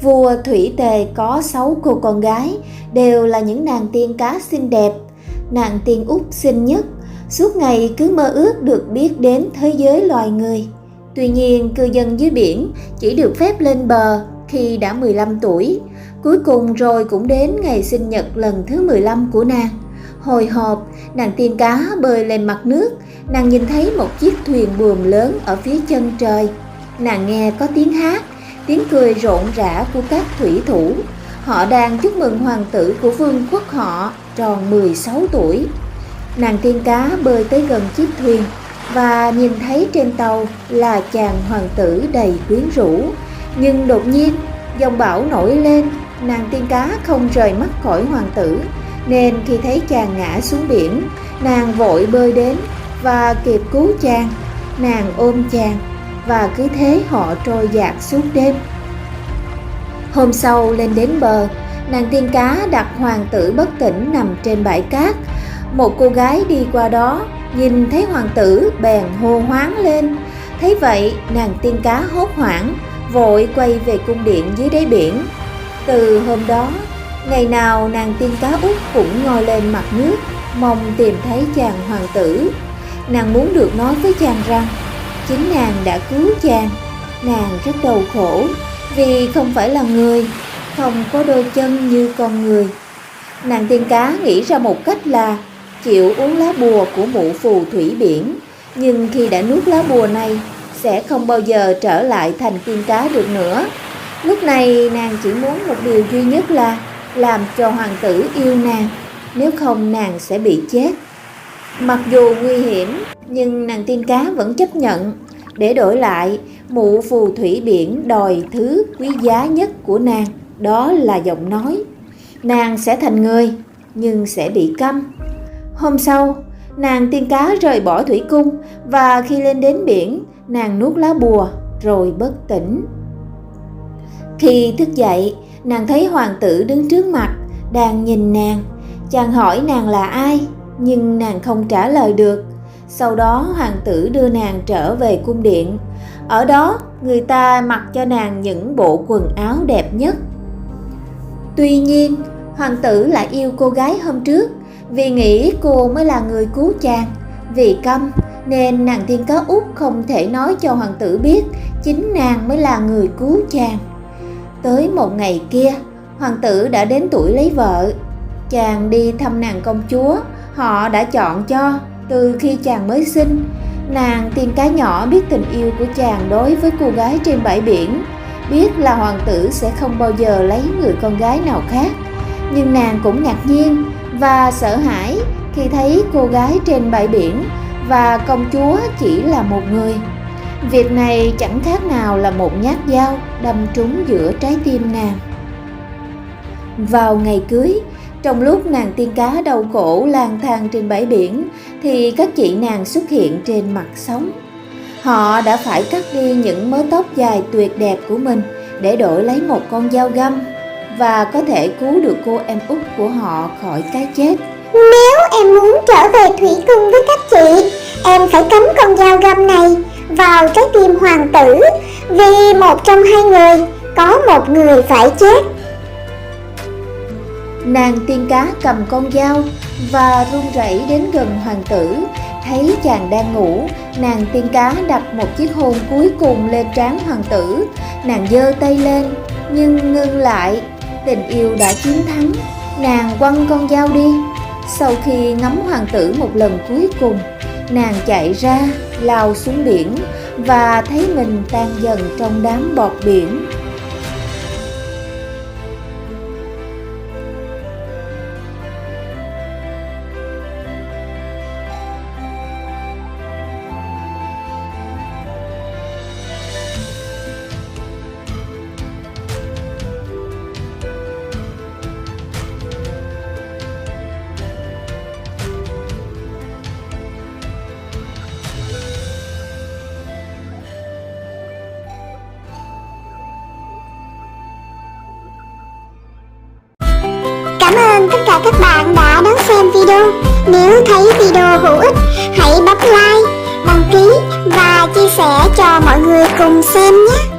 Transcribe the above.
Vua Thủy Tề có 6 cô con gái, đều là những nàng tiên cá xinh đẹp. Nàng tiên út xinh nhất, suốt ngày cứ mơ ước được biết đến thế giới loài người. Tuy nhiên, cư dân dưới biển chỉ được phép lên bờ khi đã 15 tuổi. Cuối cùng rồi cũng đến ngày sinh nhật lần thứ 15 của nàng. Hồi hộp, nàng tiên cá bơi lên mặt nước, nàng nhìn thấy một chiếc thuyền buồm lớn ở phía chân trời. Nàng nghe có tiếng hát, tiếng cười rộn rã của các thủy thủ. Họ đang chúc mừng hoàng tử của vương quốc họ tròn 16 tuổi. Nàng tiên cá bơi tới gần chiếc thuyền và nhìn thấy trên tàu là chàng hoàng tử đầy quyến rũ. Nhưng đột nhiên, dòng bão nổi lên, nàng tiên cá không rời mắt khỏi hoàng tử, nên khi thấy chàng ngã xuống biển, nàng vội bơi đến và kịp cứu chàng. Nàng ôm chàng và cứ thế họ trôi dạt suốt đêm. Hôm sau lên đến bờ, nàng tiên cá đặt hoàng tử bất tỉnh nằm trên bãi cát. Một cô gái đi qua đó nhìn thấy hoàng tử bèn hô hoáng lên. Thấy vậy, nàng tiên cá hốt hoảng vội quay về cung điện dưới đáy biển. Từ hôm đó, ngày nào nàng tiên cá út cũng ngoi lên mặt nước mong tìm thấy chàng hoàng tử. Nàng muốn được nói với chàng rằng chính nàng đã cứu chàng. Nàng rất đau khổ vì không phải là người, không có đôi chân như con người. Nàng tiên cá nghĩ ra một cách là chịu uống lá bùa của mụ phù thủy biển. Nhưng khi đã nuốt lá bùa này, sẽ không bao giờ trở lại thành tiên cá được nữa. Lúc này nàng chỉ muốn một điều duy nhất là làm cho hoàng tử yêu nàng, nếu không nàng sẽ bị chết. Mặc dù nguy hiểm, nhưng nàng tiên cá vẫn chấp nhận. Để đổi lại, mụ phù thủy biển đòi thứ quý giá nhất của nàng, đó là giọng nói. Nàng sẽ thành người, nhưng sẽ bị câm. Hôm sau, nàng tiên cá rời bỏ thủy cung và khi lên đến biển, nàng nuốt lá bùa rồi bất tỉnh. Khi thức dậy, nàng thấy hoàng tử đứng trước mặt, đang nhìn nàng. Chàng hỏi nàng là ai, nhưng nàng không trả lời được. Sau đó hoàng tử đưa nàng trở về cung điện. Ở đó, người ta mặc cho nàng những bộ quần áo đẹp nhất. Tuy nhiên, hoàng tử lại yêu cô gái hôm trước, vì nghĩ cô mới là người cứu chàng. Vì câm nên nàng tiên cá út không thể nói cho hoàng tử biết chính nàng mới là người cứu chàng. Tới một ngày kia, hoàng tử đã đến tuổi lấy vợ. Chàng đi thăm nàng công chúa, họ đã chọn cho từ khi chàng mới sinh. Nàng tiên cá nhỏ biết tình yêu của chàng đối với cô gái trên bãi biển, biết là hoàng tử sẽ không bao giờ lấy người con gái nào khác. Nhưng nàng cũng ngạc nhiên và sợ hãi khi thấy cô gái trên bãi biển và công chúa chỉ là một người. Việc này chẳng khác nào là một nhát dao đâm trúng giữa trái tim nàng. Vào ngày cưới, trong lúc nàng tiên cá đau khổ lang thang trên bãi biển, thì các chị nàng xuất hiện trên mặt sóng. Họ đã phải cắt đi những mớ tóc dài tuyệt đẹp của mình để đổi lấy một con dao găm và có thể cứu được cô em út của họ khỏi cái chết. Nếu em muốn trở về thủy cung với các chị, em phải cắm con dao găm này vào trái tim hoàng tử, vì một trong hai người, có một người phải chết. Nàng tiên cá cầm con dao và run rẩy đến gần hoàng tử. Thấy chàng đang ngủ, nàng tiên cá đặt một chiếc hôn cuối cùng lên trán hoàng tử. Nàng giơ tay lên nhưng ngưng lại. Tình yêu đã chiến thắng. Nàng quăng con dao đi. Sau khi ngắm hoàng tử một lần cuối cùng, nàng chạy ra, lao xuống biển và thấy mình tan dần trong đám bọt biển. cùng xem nhé.